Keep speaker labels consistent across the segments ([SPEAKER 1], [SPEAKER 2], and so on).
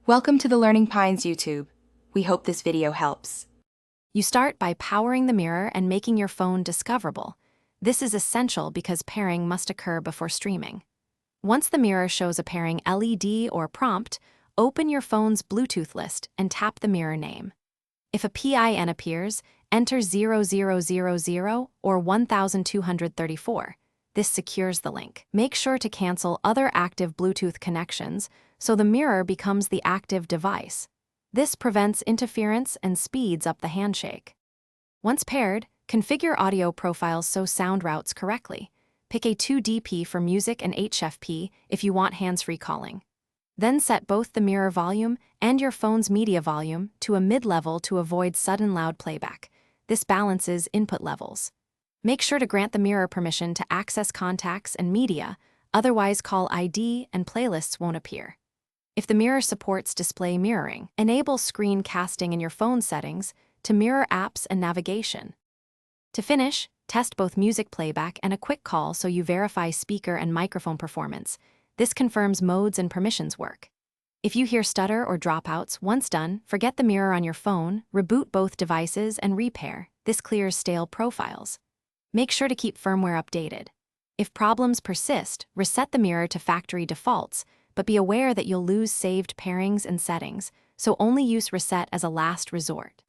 [SPEAKER 1] Welcome to the Learning Pines YouTube. We hope this video helps.
[SPEAKER 2] You start by powering the mirror and making your phone discoverable. This is essential because pairing must occur before streaming. Once the mirror shows a pairing LED or prompt, open your phone's Bluetooth list and tap the mirror name. If a PIN appears, enter 0000 or 1234. This secures the link. Make sure to cancel other active Bluetooth connections so the mirror becomes the active device. This prevents interference and speeds up the handshake. Once paired, configure audio profiles so sound routes correctly. Pick a 2DP for music and HFP if you want hands-free calling. Then set both the mirror volume and your phone's media volume to a mid-level to avoid sudden loud playback. This balances input levels. Make sure to grant the mirror permission to access contacts and media, otherwise call ID and playlists won't appear. If the mirror supports display mirroring, enable screen casting in your phone settings to mirror apps and navigation. To finish, test both music playback and a quick call so you verify speaker and microphone performance. This confirms modes and permissions work. If you hear stutter or dropouts, once done, forget the mirror on your phone, reboot both devices, and repair. This clears stale profiles. Make sure to keep firmware updated. If problems persist, reset the mirror to factory defaults, but be aware that you'll lose saved pairings and settings, so only use reset as a last resort.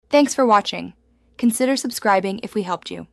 [SPEAKER 1] Thanks for watching. Consider subscribing if we helped you.